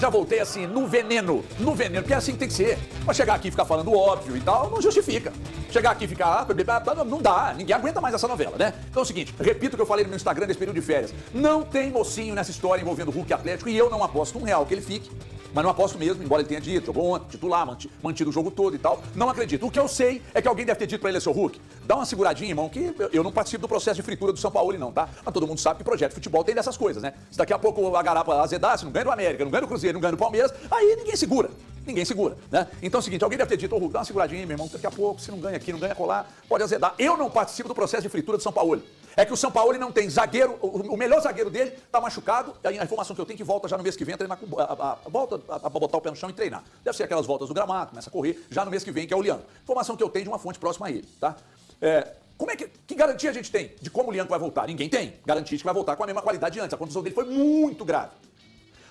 Já voltei assim, no veneno, porque é assim que tem que ser. Mas chegar aqui e ficar falando óbvio e tal, não justifica. Chegar aqui e ficar, não dá, ninguém aguenta mais essa novela, né? Então é o seguinte, repito o que eu falei no meu Instagram nesse período de férias. Não tem mocinho nessa história envolvendo Hulk e Atlético e eu não aposto R$1 que ele fique. Mas não aposto mesmo, embora ele tenha dito, jogou ontem, titular, mantido o jogo todo e tal. Não acredito. O que eu sei é que alguém deve ter dito pra ele, seu Hulk, dá uma seguradinha, irmão, que eu não participo do processo de fritura do São Paulo, não, tá? Mas todo mundo sabe que projeto de futebol tem dessas coisas, né? Se daqui a pouco a garapa azedar, se não ganha do América, não ganha do Cruzeiro, não ganha do Palmeiras, aí ninguém segura. Ninguém segura, né? Então é o seguinte, alguém deve ter dito, ô Hulk, dá uma seguradinha, meu irmão, daqui a pouco, se não ganha aqui, não ganha colar, pode azedar. Eu não participo do processo de fritura do São Paulo. É que o São Paulo não tem zagueiro, o melhor zagueiro dele tá machucado, e a informação que eu tenho é que volta já no mês que vem a treinar, volta a botar o pé no chão e treinar. Deve ser aquelas voltas do gramado, começa a correr, já no mês que vem, que é o Lianco. Informação que eu tenho de uma fonte próxima a ele, tá? Como é que garantia a gente tem de como o Lianco vai voltar? Ninguém tem garantia de que vai voltar com a mesma qualidade de antes. A condição dele foi muito grave.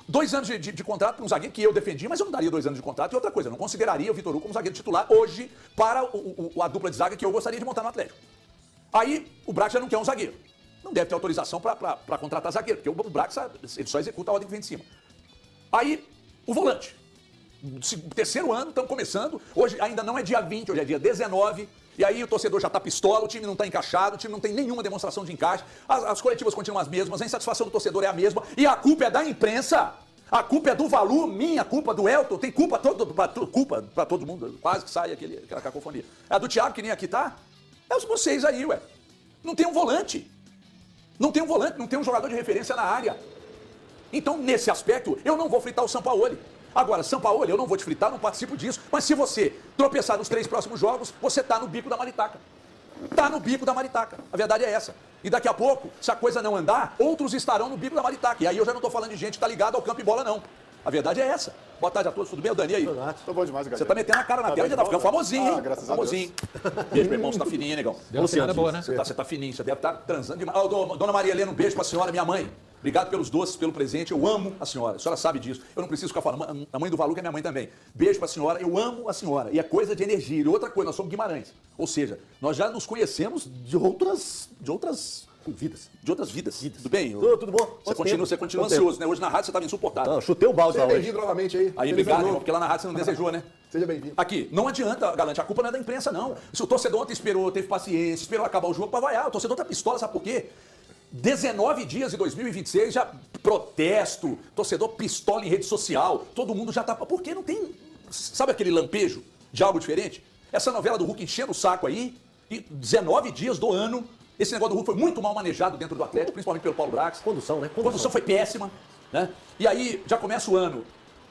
2 anos de contrato para um zagueiro que eu defendi, mas eu não daria 2 anos de contrato. E outra coisa, eu não consideraria o Vitor Hugo como zagueiro titular hoje para a dupla de zaga que eu gostaria de montar no Atlético. Aí o Brax já não quer um zagueiro. Não deve ter autorização para contratar zagueiro, porque o Brax ele só executa a ordem que vem de cima. Aí o volante. Terceiro ano, estamos começando. Hoje ainda não é dia 20, hoje é dia 19. E aí o torcedor já está pistola, o time não está encaixado, o time não tem nenhuma demonstração de encaixe. As coletivas continuam as mesmas, a insatisfação do torcedor é a mesma. E a culpa é da imprensa. A culpa é do Valu, minha culpa, do Elton, tem culpa para todo mundo. Quase que sai aquela cacofonia. É a do Thiago, que nem aqui tá. É os vocês aí, ué. Não tem um volante. Não tem um volante, não tem um jogador de referência na área. Então, nesse aspecto, eu não vou fritar o Sampaoli. Agora, Sampaoli, eu não vou te fritar, não participo disso. Mas se você tropeçar nos 3 próximos jogos, você tá no bico da maritaca. Tá no bico da maritaca. A verdade é essa. E daqui a pouco, se a coisa não andar, outros estarão no bico da maritaca. E aí eu já não tô falando de gente que tá ligada ao campo e bola, não. A verdade é essa. Boa tarde a todos, tudo bem? O Dani aí? Tô bom demais, Você tá metendo a cara na tela e já tá ficando famosinho, hein? Graças famosinho. Beijo, meu irmão, você tá fininho, hein, negão? Deu uma semana boa, né? Você tá fininho, você deve estar transando demais. Dona Maria Helena, um beijo pra senhora, minha mãe. Obrigado pelos doces, pelo presente. Eu amo a senhora. A senhora sabe disso. Eu não preciso ficar falando. A mãe do Valu, que é minha mãe também. Beijo pra senhora. Eu amo a senhora. E é coisa de energia. E outra coisa, nós somos Guimarães. Ou seja, nós já nos conhecemos de outras vidas. De outras vidas. Tudo bem? Tudo bom? Você continua ansioso, né? Hoje na rádio você estava insuportável. Não, chutei o balde lá Seja hoje. bem-vindo novamente aí. Aí, obrigado, irmão, porque lá na rádio você não desejou, né? Seja bem-vindo. Aqui, não adianta, Galante, a culpa não é da imprensa, não. Se o torcedor ontem esperou, teve paciência, esperou acabar o jogo pra vaiar, o torcedor tá pistola, sabe por quê? 19 dias de 2026, já protesto, torcedor pistola em rede social, todo mundo já tá... Por que não tem, sabe aquele lampejo de algo diferente? Essa novela do Hulk enchendo o saco aí, e 19 dias do ano, esse negócio do Hulk foi muito mal manejado dentro do Atlético, principalmente pelo Paulo Brax. Condução, né? Condução foi péssima, né? E aí, já começa o ano.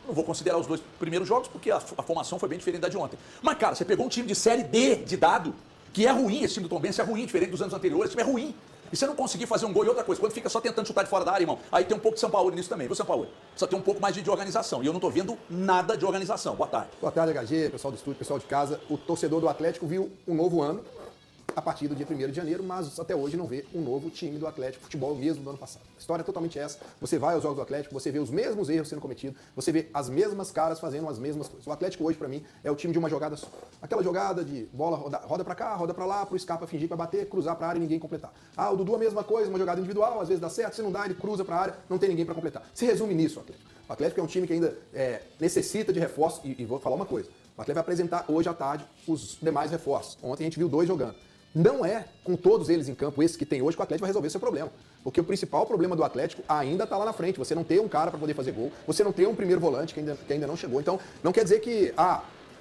Não vou considerar os 2 primeiros jogos, porque a formação foi bem diferente da de ontem. Mas, cara, você pegou um time de Série D de dado, que é ruim, esse time do Tombense é ruim, diferente dos anos anteriores, esse time é ruim. E você não conseguir fazer um gol e outra coisa, quando fica só tentando chutar de fora da área, irmão, aí tem um pouco de São Paulo nisso também, viu, São Paulo? Só tem um pouco mais de organização. E eu não tô vendo nada de organização. Boa tarde. Boa tarde, HG, pessoal do estúdio, pessoal de casa. O torcedor do Atlético viu um novo ano a partir do dia 1º de janeiro, mas até hoje não vê um novo time do Atlético, futebol mesmo do ano passado. A história é totalmente essa. Você vai aos jogos do Atlético, você vê os mesmos erros sendo cometidos, você vê as mesmas caras fazendo as mesmas coisas. O Atlético hoje, pra mim, é o time de uma jogada só. Aquela jogada de bola roda pra cá, roda pra lá, pro Scarpa fingir que vai bater, cruzar pra área e ninguém completar. Ah, o Dudu a mesma coisa, uma jogada individual, às vezes dá certo, se não dá, ele cruza pra área, não tem ninguém pra completar. Se resume nisso, o Atlético. O Atlético é um time que ainda necessita de reforços, e vou falar uma coisa. O Atlético vai apresentar hoje à tarde os demais reforços. Ontem a gente viu 2 jogando. Não é com todos eles em campo, esses que tem hoje, que o Atlético vai resolver seu problema. Porque o principal problema do Atlético ainda está lá na frente. Você não tem um cara para poder fazer gol, você não tem um primeiro volante que ainda não chegou. Então, não quer dizer que,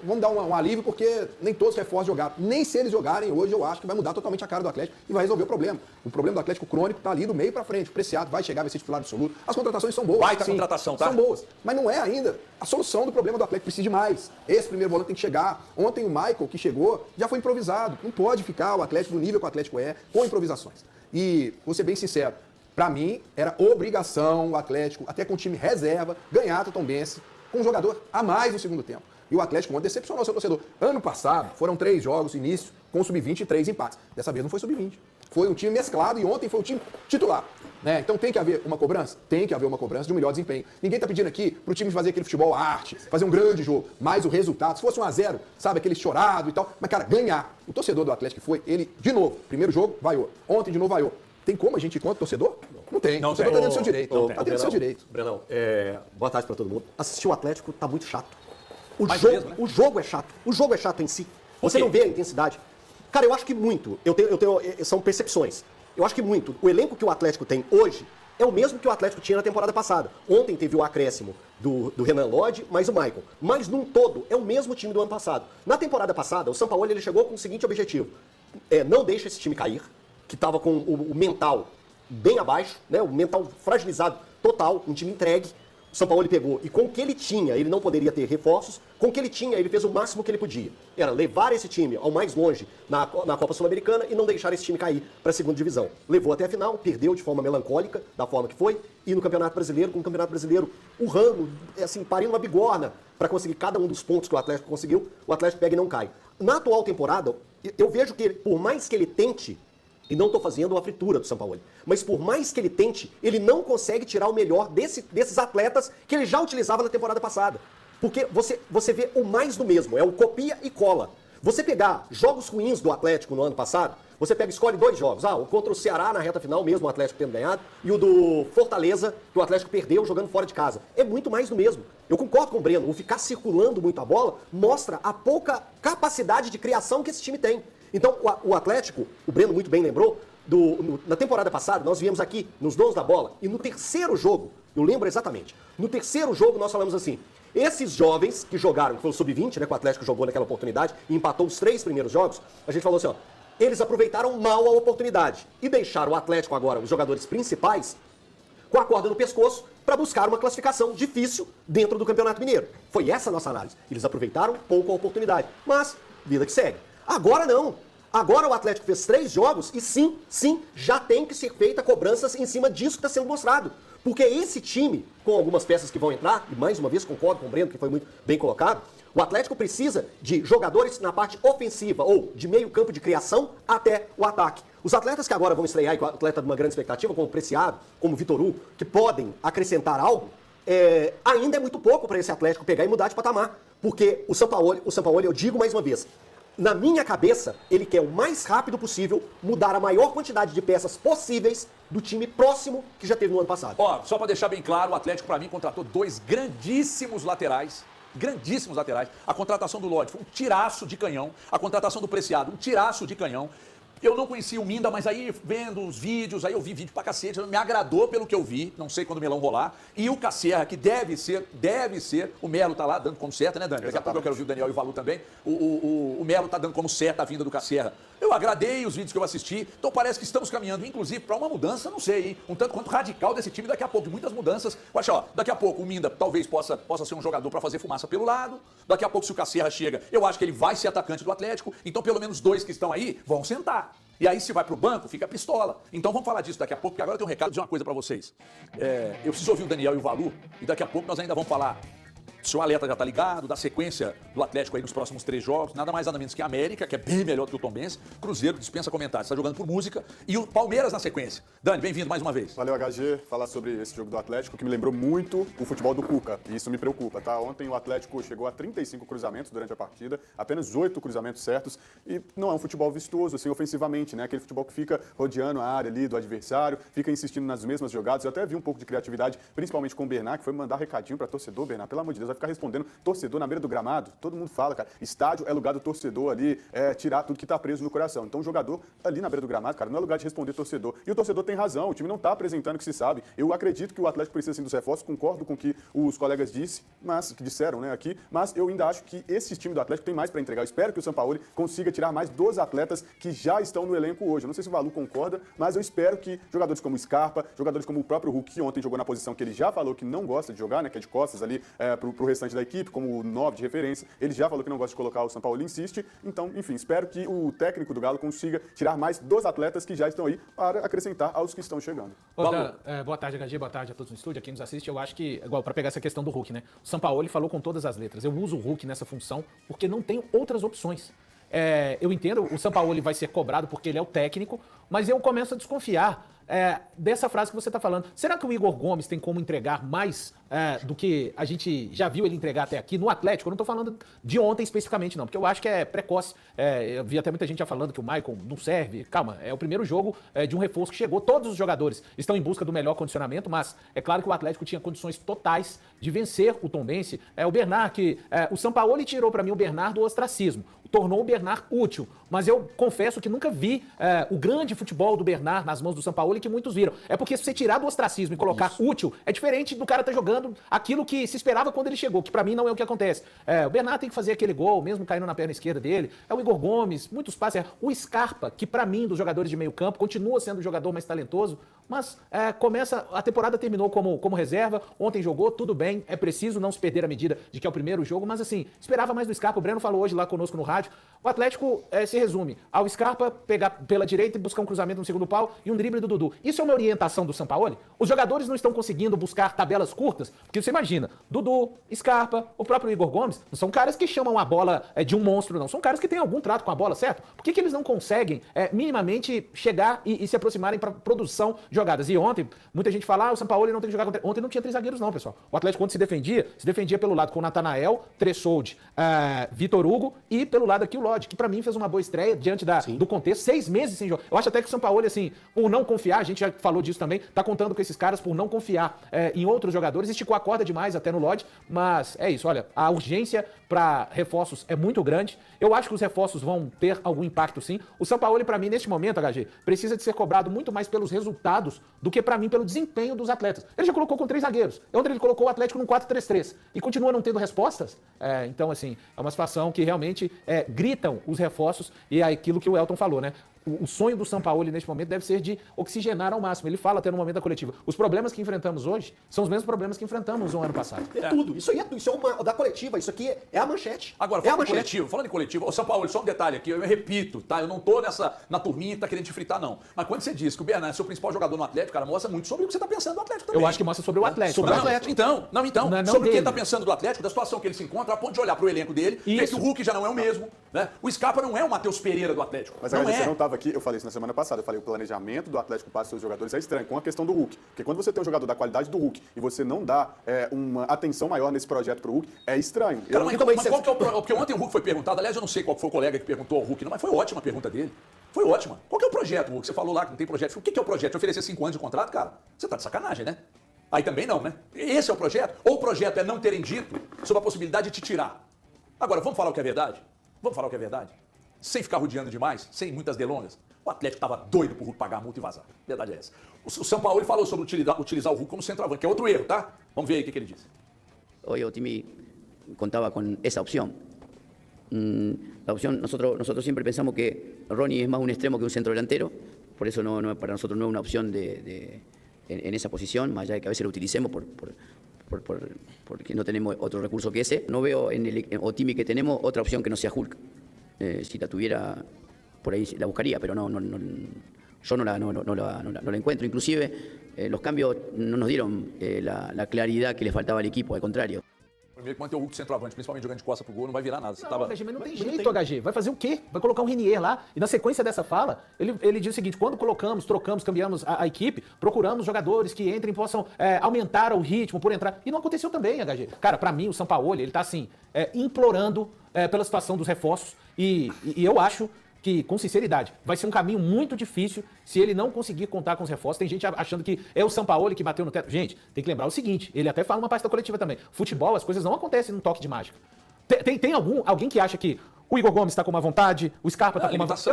vamos dar um alívio porque nem todos os reforços jogaram. Nem se eles jogarem hoje, eu acho que vai mudar totalmente a cara do Atlético e vai resolver o problema. O problema do Atlético crônico está ali do meio para frente. O Preciado vai chegar, vai ser titular absoluto. As contratações são boas. Baita contratação, tá? São boas. Mas não é ainda a solução do problema do Atlético. Precisa de mais. Esse primeiro volante tem que chegar. Ontem o Michael, que chegou, já foi improvisado. Não pode ficar o Atlético do nível que o Atlético é, com improvisações. E, vou ser bem sincero, para mim era obrigação o Atlético, até com o time reserva, ganhar do Tombense com um jogador a mais no segundo tempo. E o Atlético ontem decepcionou seu torcedor. Ano passado, foram 3 jogos, início, com sub-20 e 3 empates. Dessa vez não foi sub-20. Foi um time mesclado e ontem foi um time titular. Né? Então tem que haver uma cobrança? Tem que haver uma cobrança de um melhor desempenho. Ninguém está pedindo aqui para o time fazer aquele futebol arte, fazer um grande jogo. Mas o resultado, se fosse 1-0, sabe, aquele chorado e tal. Mas, cara, ganhar. O torcedor do Atlético foi, ele, de novo, primeiro jogo, vaiou. Ontem, de novo, vaiou. Tem como a gente ir contra o torcedor? Não tem. Não Você tem. tá dentro do seu direito. Não Tá tem. dentro do seu direito. Brenão, boa tarde pra todo mundo. Assistir o Atlético tá muito chato. Mas mesmo, né? O jogo é chato. O jogo é chato em si. Por Você quê? não vê a intensidade. Cara, eu acho que muito. São percepções. Eu acho que muito. O elenco que o Atlético tem hoje é o mesmo que o Atlético tinha na temporada passada. Ontem teve o acréscimo do Renan Lodge, mais o Maicon. Mas, num todo, é o mesmo time do ano passado. Na temporada passada, o Sampaoli ele chegou com o seguinte objetivo. Não deixa esse time cair, que estava com o mental bem abaixo, né? O mental fragilizado total, um time entregue. O Sampaoli pegou e com o que ele tinha, ele não poderia ter reforços, com o que ele tinha, ele fez o máximo que ele podia. Era levar esse time ao mais longe na Copa Sul-Americana e não deixar esse time cair para a segunda divisão. Levou até a final, perdeu de forma melancólica, da forma que foi, e no Campeonato Brasileiro, com o Campeonato Brasileiro urrando, assim, parindo uma bigorna para conseguir cada um dos pontos que o Atlético conseguiu, o Atlético pega e não cai. Na atual temporada, eu vejo que, por mais que ele tente, e não estou fazendo uma fritura do Sampaoli, mas por mais que ele tente, ele não consegue tirar o melhor desses atletas que ele já utilizava na temporada passada. Porque você vê o mais do mesmo, é o copia e cola. Você pegar jogos ruins do Atlético no ano passado, você escolhe 2 jogos. O contra o Ceará na reta final, mesmo o Atlético tendo ganhado, e o do Fortaleza, que o Atlético perdeu jogando fora de casa. É muito mais do mesmo. Eu concordo com o Breno, o ficar circulando muito a bola mostra a pouca capacidade de criação que esse time tem. Então, o Atlético, o Breno muito bem lembrou, na temporada passada, nós viemos aqui nos donos da bola, e no terceiro jogo, eu lembro exatamente, no terceiro jogo nós falamos assim, esses jovens que jogaram, que foi o Sub-20, né, que o Atlético jogou naquela oportunidade, e empatou os 3 primeiros jogos, a gente falou assim, eles aproveitaram mal a oportunidade, e deixaram o Atlético agora, os jogadores principais, com a corda no pescoço, para buscar uma classificação difícil dentro do Campeonato Mineiro. Foi essa a nossa análise. Eles aproveitaram pouco a oportunidade, mas vida que segue. Agora não. Agora o Atlético fez 3 jogos e sim, já tem que ser feita cobranças em cima disso que está sendo mostrado. Porque esse time, com algumas peças que vão entrar, e mais uma vez concordo com o Breno, que foi muito bem colocado, o Atlético precisa de jogadores na parte ofensiva, ou de meio campo de criação até o ataque. Os atletas que agora vão estrear, e o atleta de uma grande expectativa, como o Preciado, como o Vitor Hugo, que podem acrescentar algo, ainda é muito pouco para esse Atlético pegar e mudar de patamar. Porque o Sampaoli, eu digo mais uma vez, na minha cabeça, ele quer o mais rápido possível mudar a maior quantidade de peças possíveis do time próximo que já teve no ano passado. Só para deixar bem claro, o Atlético, para mim, contratou 2 grandíssimos laterais. Grandíssimos laterais. A contratação do Lodge foi um tiraço de canhão. A contratação do Preciado, um tiraço de canhão. Eu não conhecia o Minda, mas aí vendo os vídeos, aí eu vi vídeo pra cacete, me agradou pelo que eu vi, não sei quando o melão rolar. E o Casserra, que deve ser, o Melo tá lá dando como certa, né, Dani? Daqui a pouco eu quero ouvir o Daniel e o Valu também. O Melo tá dando como certa a vinda do Casserra. Eu agradei os vídeos que eu assisti, então parece que estamos caminhando, inclusive, para uma mudança, não sei, hein? Um tanto quanto radical desse time daqui a pouco. Muitas mudanças. Eu acho, daqui a pouco o Minda talvez possa ser um jogador para fazer fumaça pelo lado. Daqui a pouco, se o Casserra chega, eu acho que ele vai ser atacante do Atlético. Então, pelo menos 2 que estão aí vão sentar. E aí, se vai pro banco, fica pistola. Então vamos falar disso daqui a pouco, porque agora eu tenho um recado, dizer uma coisa pra vocês. Eu preciso ouvir o Daniel e o Valu, e daqui a pouco nós ainda vamos falar. O seu alerta já tá ligado, da sequência do Atlético aí nos próximos 3 jogos, nada mais nada menos que a América, que é bem melhor do que o Tombense, Cruzeiro dispensa comentários, está jogando por música, e o Palmeiras na sequência. Dani, bem-vindo mais uma vez. Valeu, HG, falar sobre esse jogo do Atlético, que me lembrou muito o futebol do Cuca, e isso me preocupa, tá? Ontem o Atlético chegou a 35 cruzamentos durante a partida, apenas 8 cruzamentos certos, e não é um futebol vistoso, assim, ofensivamente, né? Aquele futebol que fica rodeando a área ali do adversário, fica insistindo nas mesmas jogadas. Eu até vi um pouco de criatividade, principalmente com o Bernat, que foi mandar recadinho para torcedor. Bernat, pelo amor de Deus, vai ficar respondendo torcedor na beira do gramado. Todo mundo fala, cara, estádio é lugar do torcedor ali, tirar tudo que tá preso no coração. Então o jogador ali na beira do gramado, cara, não é lugar de responder torcedor. E o torcedor tem razão, o time não tá apresentando o que se sabe. Eu acredito que o Atlético precisa sim dos reforços, concordo com o que os colegas disseram, né, aqui, mas eu ainda acho que esse time do Atlético tem mais para entregar. Eu espero que o Sampaoli consiga tirar mais dos atletas que já estão no elenco hoje. Eu não sei se o Valu concorda, mas eu espero que jogadores como o Scarpa, jogadores como o próprio Hulk, que ontem jogou na posição que ele já falou que não gosta de jogar, né, que é de costas ali pro restante da equipe, como o 9 de referência, ele já falou que não gosta de colocar o Sampaoli, insiste. Então, enfim, espero que o técnico do Galo consiga tirar mais dos atletas que já estão aí para acrescentar aos que estão chegando. Boa tarde, HG, boa tarde a todos no estúdio, a quem nos assiste. Eu acho que, igual, para pegar essa questão do Hulk, né? O Sampaoli falou com todas as letras. Eu uso o Hulk nessa função porque não tenho outras opções. Eu entendo, o Sampaoli vai ser cobrado porque ele é o técnico, mas eu começo a desconfiar dessa frase que você está falando. Será que o Igor Gomes tem como entregar mais do que a gente já viu ele entregar até aqui no Atlético? Eu não estou falando de ontem especificamente, não, porque eu acho que é precoce. Eu vi até muita gente já falando que o Maicon não serve. Calma, é o primeiro jogo de um reforço que chegou. Todos os jogadores estão em busca do melhor condicionamento, mas é claro que o Atlético tinha condições totais de vencer o Tombense. O Bernard, que o Sampaoli tirou para mim o Bernard do ostracismo, tornou o Bernard útil, mas eu confesso que nunca vi o grande futebol do Bernard nas mãos do Sampaoli que muitos viram. É porque se você tirar do ostracismo e colocar útil, é diferente do cara estar jogando aquilo que se esperava quando ele chegou, que pra mim não é o que acontece. O Bernard tem que fazer aquele gol, mesmo caindo na perna esquerda dele. O Igor Gomes, muitos passes. O Scarpa, que pra mim, dos jogadores de meio campo, continua sendo o jogador mais talentoso, mas a temporada terminou como reserva, ontem jogou, tudo bem, é preciso não se perder a medida de que é o primeiro jogo, mas assim, esperava mais do Scarpa. O Breno falou hoje lá conosco no rádio. O Atlético se resume ao Scarpa pegar pela direita e buscar um cruzamento no segundo pau e um drible do Dudu. Isso é uma orientação do Sampaoli? Os jogadores não estão conseguindo buscar tabelas curtas? Porque você imagina, Dudu, Scarpa, o próprio Igor Gomes, não são caras que chamam a bola de um monstro, não. São caras que têm algum trato com a bola, certo? Por que eles não conseguem minimamente chegar e se aproximarem para produção de jogadas? E ontem, muita gente fala, o Sampaoli não tem que jogar contra... Ontem não tinha 3 zagueiros não, pessoal. O Atlético, quando se defendia pelo lado com o Natanael, Tressoldi, Vitor Hugo e pelo lado aqui o Lodge, que pra mim fez uma boa estreia diante do contexto. 6 meses sem jogar. Eu acho até que o Sampaoli, assim, por não confiar, a gente já falou disso também, tá contando com esses caras por não confiar em outros jogadores, esticou a corda demais até no Lodge, mas é isso, olha, a urgência para reforços é muito grande. Eu acho que os reforços vão ter algum impacto sim. O Sampaoli, pra mim, neste momento, HG, precisa de ser cobrado muito mais pelos resultados do que pra mim pelo desempenho dos atletas. Ele já colocou com 3 zagueiros. Ontem ele colocou o Atlético num 4-3-3 e continua não tendo respostas. Então, assim, é uma situação que realmente gritam os reforços e é aquilo que o Elton falou, né? O sonho do Sampaoli neste momento deve ser de oxigenar ao máximo. Ele fala até no momento da coletiva. Os problemas que enfrentamos hoje são os mesmos problemas que enfrentamos no ano passado. Tudo. Isso aí isso é uma da coletiva. Isso aqui é a manchete. Agora, falando em coletivo, ô Sampaoli, só um detalhe aqui, eu repito, tá? Eu não tô na turminha que tá querendo te fritar, não. Mas quando você diz que o Bernard é seu principal jogador no Atlético, cara, mostra muito sobre o que você tá pensando do Atlético também. Eu acho que mostra sobre o Atlético. Sobre o Atlético. Então, Não sobre o que dele. ele tá pensando do Atlético, da situação que ele se encontra, a ponto de olhar pro elenco dele, ver que o Hulk já não é o mesmo, né? O Scarpa não é o Matheus Pereira do Atlético. Mas não você é. não estava aqui, eu falei isso na semana passada, eu falei o planejamento do Atlético para seus jogadores é estranho, com a questão do Hulk. Porque quando você tem um jogador da qualidade do Hulk e você não dá uma atenção maior nesse projeto pro Hulk, é estranho. Cara, mas qual que é porque ontem o Hulk foi perguntado, aliás, eu não sei qual foi o colega que perguntou ao Hulk, não, mas foi ótima a pergunta dele. Foi ótima. Qual que é o projeto, Hulk? Você falou lá que não tem projeto. O que é o projeto? Oferecer 5 anos de contrato, cara? Você tá de sacanagem, né? Aí também não, né? Esse é o projeto? Ou o projeto é não terem dito sobre a possibilidade de te tirar? Agora, vamos falar o que é verdade? Vamos falar o que é verdade? Sem ficar rodeando demais, sem muitas delongas. O Atlético estava doido pro Hulk pagar a multa e vazar. A verdade é essa. O Sampaoli falou sobre utilizar o Hulk como centroavante, que é outro erro, tá? Vamos ver aí o que ele disse. Hoy Otimi contaba con esa opción. La opción, nosotros siempre pensamos que Ronnie es más un extremo que un centro delantero, por eso para nosotros no es una opción en esa posición, más allá de que a veces lo utilicemos porque no tenemos otro recurso que ese. No veo en el Otimi que tenemos otra opción que no sea Hulk. Si la tuviera, por ahí la buscaría, pero yo no la encuentro. Inclusive los cambios no nos dieron la claridad que le faltaba al equipo, al contrario. Primeiro que manter o Hulk centroavante, principalmente jogando de costa pro gol, não vai virar nada. Não, HG, mas não tem jeito, HG. Vai fazer o quê? Vai colocar um Renier lá. E na sequência dessa fala, ele diz o seguinte: quando trocamos, cambiamos a equipe, procuramos jogadores que entrem, possam aumentar o ritmo por entrar. E não aconteceu também, HG. Cara, pra mim, o Sampaoli, ele tá assim, implorando pela situação dos reforços. E eu acho que, com sinceridade, vai ser um caminho muito difícil se ele não conseguir contar com os reforços. Tem gente achando que é o Sampaoli que bateu no teto. Gente, tem que lembrar o seguinte, ele até fala uma parte da coletiva também. Futebol, as coisas não acontecem num toque de mágica. Tem alguém que acha que o Igor Gomes está com uma vontade, o Scarpa está com uma vontade?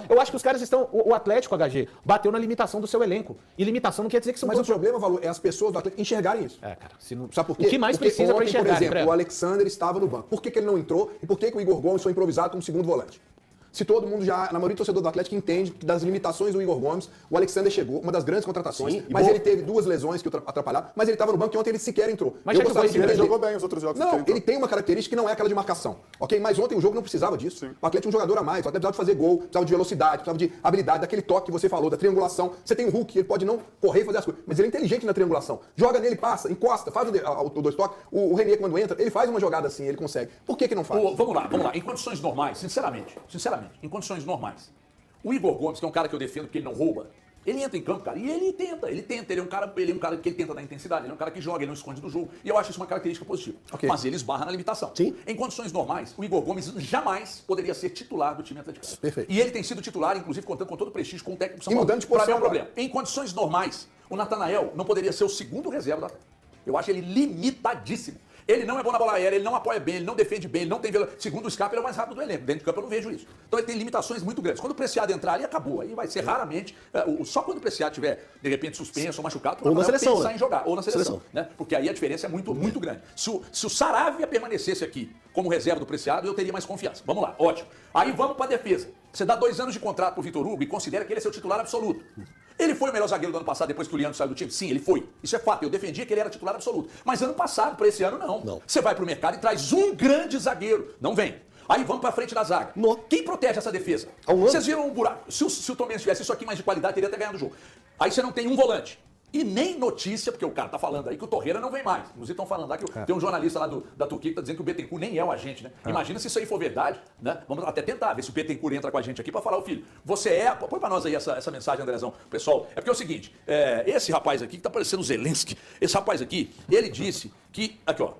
Eu acho que os caras estão... O Atlético, HG, bateu na limitação do seu elenco. E limitação não quer dizer que são... Mas o problema, Valor, é as pessoas do Atlético enxergarem isso. Cara, sabe por quê? O que mais porque precisa para ontem, enxergar? por exemplo, o Alexander estava no banco. Por que ele não entrou e por que o Igor Gomes foi improvisado como segundo volante? Se todo mundo já, na maioria do torcedor do Atlético, entende que das limitações do Igor Gomes, o Alexander chegou, uma das grandes contratações, mas ele teve 2 lesões que o atrapalharam, mas ele estava no banco e ontem ele sequer entrou. Mas ele jogou bem os outros jogos. Não, ele tem uma característica que não é aquela de marcação, ok? Mas ontem o jogo não precisava disso. Sim. O Atlético tinha um jogador a mais, o Atlético precisava de fazer gol, precisava de velocidade, precisava de habilidade, daquele toque que você falou, da triangulação. Você tem o Hulk, ele pode não correr e fazer as coisas, mas ele é inteligente na triangulação. Joga nele, passa, encosta, faz o 2 toques. O Renier, quando entra, ele faz uma jogada assim, ele consegue. Por que não faz? Vamos lá. Em condições normais, sinceramente, em condições normais, o Igor Gomes, que é um cara que eu defendo porque ele não rouba, Ele entra em campo, cara, e ele tenta. Ele é um cara que ele tenta dar intensidade, ele é um cara que joga, ele não esconde do jogo. E eu acho isso uma característica positiva. Ok. Mas ele esbarra na limitação. Sim. Em condições normais, o Igor Gomes jamais poderia ser titular do time atleticano. Perfeito. E ele tem sido titular, inclusive contando com todo o prestígio, com o técnico do São E Paulo. mudando de Pra posição mim é um agora. problema. Em condições normais, o Natanael não poderia ser o segundo reserva do Atlético. Eu acho ele limitadíssimo. Ele não é bom na bola aérea, ele não apoia bem, ele não defende bem, ele não tem velocidade. Segundo o Scarpa, ele é o mais rápido do elenco. Dentro de campo eu não vejo isso. Então ele tem limitações muito grandes. Quando o Preciado entrar ali, acabou. Aí vai ser raramente. Só quando o Preciado estiver, de repente, suspenso ou machucado, Ou na seleção, pensar né? em jogar. Ou na seleção. Né? Porque aí a diferença é muito grande. Se o Saravia permanecesse aqui como reserva do Preciado, eu teria mais confiança. Vamos lá, ótimo. Aí vamos para a defesa. Você dá 2 anos de contrato pro Vitor Hugo e considera que ele é seu titular absoluto. Ele foi o melhor zagueiro do ano passado depois que o Leandro saiu do time? Sim, ele foi. Isso é fato. Eu defendia que ele era titular absoluto. Mas ano passado, para esse ano, não. Você vai pro mercado e traz um grande zagueiro. Não vem. Aí vamos pra frente da zaga. Quem protege essa defesa? Vocês viram um buraco. Se o Tom Benz tivesse isso aqui mais de qualidade, teria até ganhado o jogo. Aí você não tem um volante. E nem notícia, porque o cara tá falando aí que o Torreira não vem mais. Inclusive estão falando lá que tem um jornalista lá da Turquia que tá dizendo que o Bittencourt nem é o agente, né? Imagina se isso aí for verdade, né? Vamos até tentar ver se o Bittencourt entra com a gente aqui pra falar, filho, você é... Põe pra nós aí essa mensagem, Andrezão. Pessoal, é porque é o seguinte, esse rapaz aqui, que tá parecendo o Zelensky, esse rapaz aqui, ele disse que... Aqui, ó.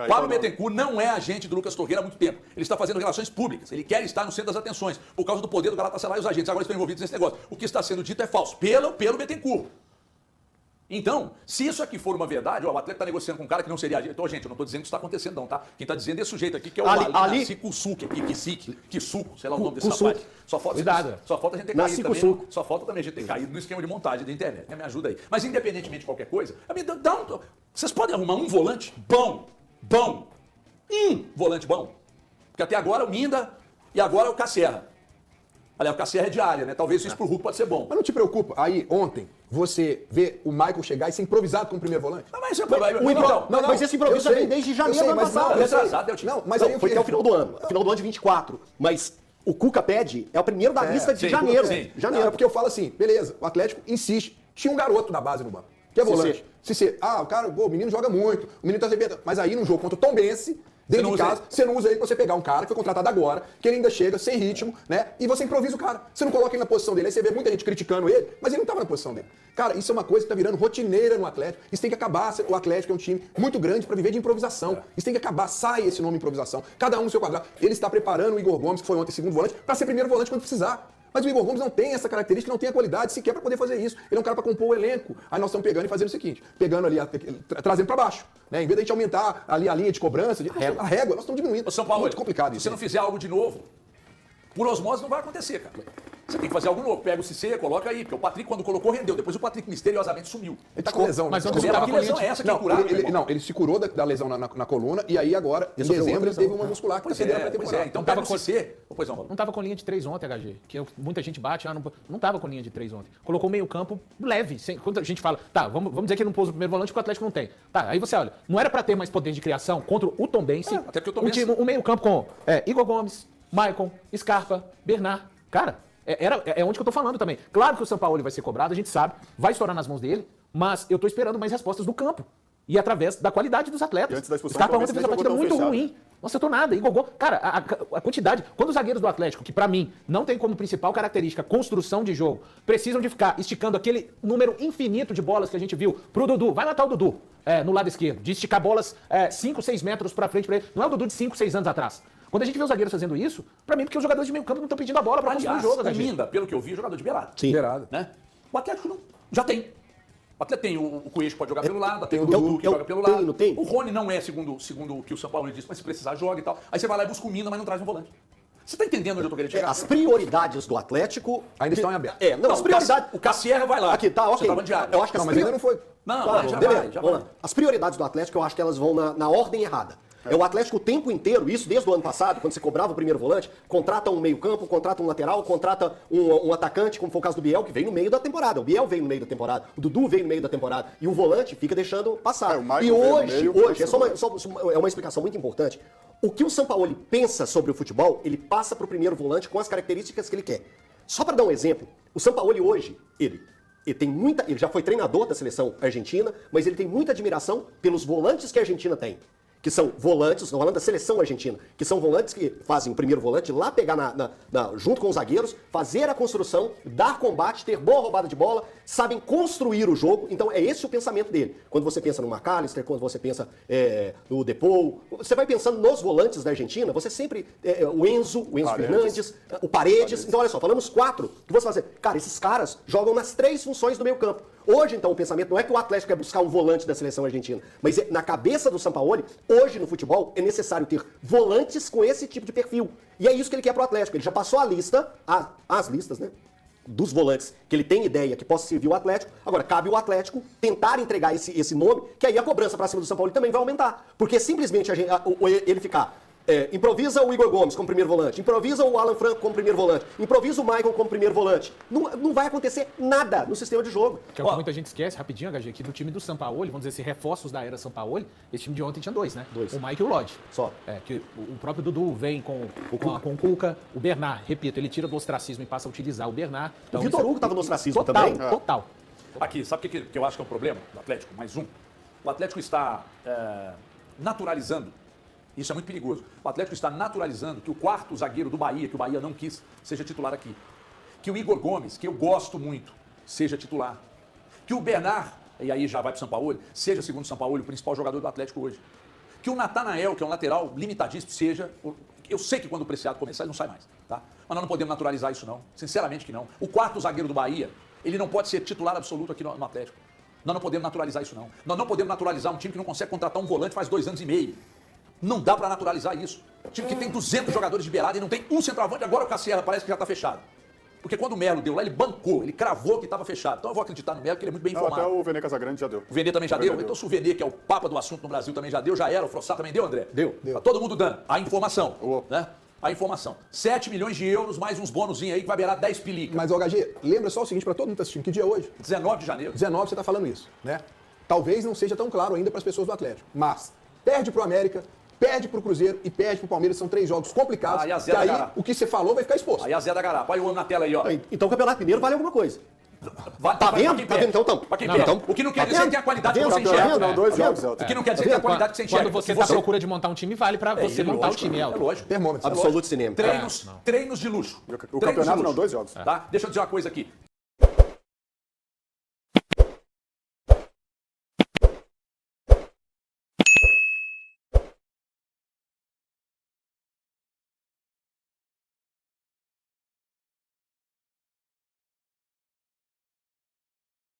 Pablo Bittencourt não é agente do Lucas Torreira há muito tempo. Ele está fazendo relações públicas. Ele quer estar no centro das atenções por causa do poder do Galatasaray e os agentes. Agora estão envolvidos nesse negócio. O que está sendo dito é falso. Pelo Bittencourt. Então, se isso aqui for uma verdade, o atleta está negociando com um cara que não seria agente. Então, gente, eu não estou dizendo que isso está acontecendo, não, tá? Quem está dizendo é esse sujeito aqui, que é o Ali Kusuke, Kisuko, sei lá o nome desse rapaz. Só falta a gente ter caído também. Só falta também a gente ter caído no esquema de montagem da internet. Me ajuda aí. Mas independentemente de qualquer coisa, vocês podem arrumar um volante bom. Um volante bom. Porque até agora o Minda e agora o Casserra. Aliás, o Casserra é de área, né? Talvez isso pro Hulk pode ser bom. Mas não te preocupa, aí ontem você vê o Michael chegar e ser improvisado como primeiro volante? Não, mas mas esse improviso vem desde janeiro do ano passado. Foi até o final do ano. Final do ano de 24. Mas o Cuca pede é o primeiro da lista de janeiro. Janeiro. Porque eu falo assim, beleza, o Atlético insiste. Tinha um garoto na base no banco, que é volante. O cara, o menino joga muito, o menino tá arrebentando. Mas aí no jogo contra o Tombense, dentro de casa, você não usa ele pra você pegar um cara que foi contratado agora, que ele ainda chega sem ritmo, né? E você improvisa o cara. Você não coloca ele na posição dele. Aí você vê muita gente criticando ele, mas ele não tava na posição dele. Cara, isso é uma coisa que tá virando rotineira no Atlético. Isso tem que acabar. O Atlético é um time muito grande pra viver de improvisação. Isso tem que acabar. Sai esse nome improvisação. Cada um no seu quadrado. Ele está preparando o Igor Gomes, que foi ontem segundo volante, pra ser primeiro volante quando precisar. Mas o Igor Gomes não tem essa característica, não tem a qualidade sequer para poder fazer isso. Ele é um cara para compor o elenco. Aí nós estamos pegando e fazendo o seguinte, pegando ali, trazendo para baixo. Né? Em vez de a gente aumentar ali a linha de cobrança, a régua, nós estamos diminuindo. Ô, São Paulo, muito complicado isso. Se você não fizer algo de novo, por osmose não vai acontecer, cara. Você tem que fazer algo novo. Pega o Cissé, coloca aí. Porque o Patrick, quando colocou, rendeu. Depois o Patrick misteriosamente sumiu. Ele tá com lesão. Mas né? onde estava Que com lesão é essa que é curada? Ele se curou da lesão na coluna e aí agora, em dezembro, ele teve uma muscular que Pois tá perdendo a é, pré-temporada. então pega o Cissé. Pois não, Não estava com linha de 3 ontem, HG. Muita gente bate, não estava com linha de 3 ontem. Colocou meio campo leve. Quando a gente fala, tá, vamos dizer que ele não pôs o primeiro volante porque o Atlético não tem. Tá, aí você olha, não era para ter mais poder de criação contra o Tombense. Até porque o Tombense... Um meio campo com Igor Gomes, Maicon, Scarpa, Bernard. Cara, é onde que eu tô falando também. Claro que o São Paulo vai ser cobrado, a gente sabe, vai estourar nas mãos dele, mas eu tô esperando mais respostas do campo. E através da qualidade dos atletas. E antes da expulsão, Scarpa ontem fez uma jogou partida tão muito fechado. ruim. Não acertou nada. Igor Gomes, cara, a quantidade. Quando os zagueiros do Atlético, que pra mim não tem como principal característica construção de jogo, precisam de ficar esticando aquele número infinito de bolas que a gente viu pro Dudu. Vai matar o Dudu no lado esquerdo, de esticar bolas 5, 6 metros pra frente pra ele. Não é o Dudu de 5, 6 anos atrás. Quando a gente vê os zagueiros fazendo isso, pra mim, porque os jogadores de meio campo não estão pedindo a bola pra construir o jogo. O Minda, pelo que eu vi, é jogador de beirada. Sim. Beirada. Né? O Atlético não, já tem. O Atlético tem o Coelho que pode jogar pelo lado, tem o Então, Dudu que joga pelo lado. não tem? O Rony não é, segundo o que o São Paulo disse, mas se precisar, joga e tal. Aí você vai lá e busca o Minda, mas não traz um volante. Você tá entendendo onde eu tô querendo chegar? As prioridades do Atlético... Ainda estão em aberto. As prioridades... O Cassierra vai lá. Aqui, tá, ok. Você tava de área. Eu acho que Não, mas ainda não foi. Não, Claro, já beleza, vai, já vamos vai. lá. As prioridades do Atlético, eu acho que elas vão na ordem errada. É o Atlético o tempo inteiro, isso desde o ano passado, quando você cobrava o primeiro volante, contrata um meio-campo, contrata um lateral, contrata um atacante, como foi o caso do Biel, que veio no meio da temporada. O Biel veio no meio da temporada, o Dudu veio no meio da temporada, e o volante fica deixando passar. O Michael E veio no hoje, meio, é uma explicação muito importante. O que o Sampaoli pensa sobre o futebol, ele passa para o primeiro volante com as características que ele quer. Só para dar um exemplo, o Sampaoli hoje, ele já foi treinador da seleção argentina, mas ele tem muita admiração pelos volantes que a Argentina tem. que são volantes, estou falando da seleção argentina, que são volantes que fazem o primeiro volante lá pegar junto com os zagueiros, fazer a construção, dar combate, ter boa roubada de bola, sabem construir o jogo. Então é esse o pensamento dele. Quando você pensa no McAllister, quando você pensa no Depou, você vai pensando nos volantes da Argentina, você sempre... o Enzo Fernandes, o Paredes. Então olha só, falamos 4 que você vai fazer. Cara, esses caras jogam nas 3 funções do meio campo. Hoje, então, o pensamento não é que o Atlético quer buscar um volante da seleção argentina, mas na cabeça do Sampaoli, hoje no futebol, é necessário ter volantes com esse tipo de perfil. E é isso que ele quer pro Atlético. Ele já passou a lista, as listas, né? Dos volantes que ele tem ideia que possa servir o Atlético. Agora, cabe o Atlético tentar entregar esse nome, que aí a cobrança pra cima do Sampaoli também vai aumentar. Porque simplesmente ele ficar... improvisa o Igor Gomes como primeiro volante, improvisa o Alan Franco como primeiro volante, improvisa o Maicon como primeiro volante. Não vai acontecer nada no sistema de jogo. Que é o que muita gente esquece, rapidinho, HG, que do time do Sampaoli, vamos dizer assim, reforços da era Sampaoli, esse time de ontem tinha 2, né? 2. O Mike e o Lodge. Só. Que o próprio Dudu vem com o Cuca, o Bernard, repito, ele tira do ostracismo e passa a utilizar o Bernard. Então, O Vitor Hugo estava no ostracismo total, também. Total. Aqui, sabe o que eu acho que é um problema do Atlético? Mais um. O Atlético está naturalizando. Isso é muito perigoso. O Atlético está naturalizando que o quarto zagueiro do Bahia, que o Bahia não quis, seja titular aqui. Que o Igor Gomes, que eu gosto muito, seja titular. Que o Bernard, e aí já vai para o Sampaoli, seja, segundo o Sampaoli, o principal jogador do Atlético hoje. Que o Natanael, que é um lateral limitadíssimo, seja... Eu sei que quando o Preciado começar, ele não sai mais, tá? Mas nós não podemos naturalizar isso, não. Sinceramente que não. O quarto zagueiro do Bahia, ele não pode ser titular absoluto aqui no Atlético. Nós não podemos naturalizar isso, não. Nós não podemos naturalizar um time que não consegue contratar um volante faz 2 anos e meio. Não dá para naturalizar isso. Time que tem 200 jogadores de beirada e não tem um centroavante, agora o Cassiera parece que já está fechado. Porque quando o Melo deu lá, ele bancou, ele cravou que estava fechado. Então eu vou acreditar no Melo, que ele é muito bem informado. Até o Vene Casagrande já deu. O Vene também já deu? Então se o Vene, que é o papa do assunto no Brasil, também já deu, já era. O Frossá também deu, André? Deu. Tá todo mundo dando a informação, né? A informação. 7 milhões de euros, mais uns bônusinhos aí, que vai beirar 10 pilicas. Mas, HG, lembra só o seguinte, para todo mundo que está assistindo, que dia é hoje? 19 de janeiro. 19 você está falando isso, né? Talvez não seja tão claro ainda para as pessoas do Atlético, mas perde pro América, perde pro Cruzeiro e perde pro Palmeiras, são 3 jogos complicados, Aí a que Zé aí da Garapa. o que você falou vai ficar exposto. Aí a Zé da Garapa. Olha o homem na tela aí, ó. Então o Campeonato Mineiro vale alguma coisa. Tá vendo? Tá vendo? Então, Pra quem não, perde. então, O que não quer tá dizer que vendo? tem a qualidade Tá que você vendo? enxerga. Não, 2 jogos, Elton. O que não quer dizer que tem a qualidade que você enxerga. Quando você Que está à procura de montar um time, vale para você montar lógico, o time, É lógico. Termômetro. Absoluto cinema. Treinos de luxo. O campeonato não, 2 jogos. Tá? Deixa eu dizer uma coisa aqui.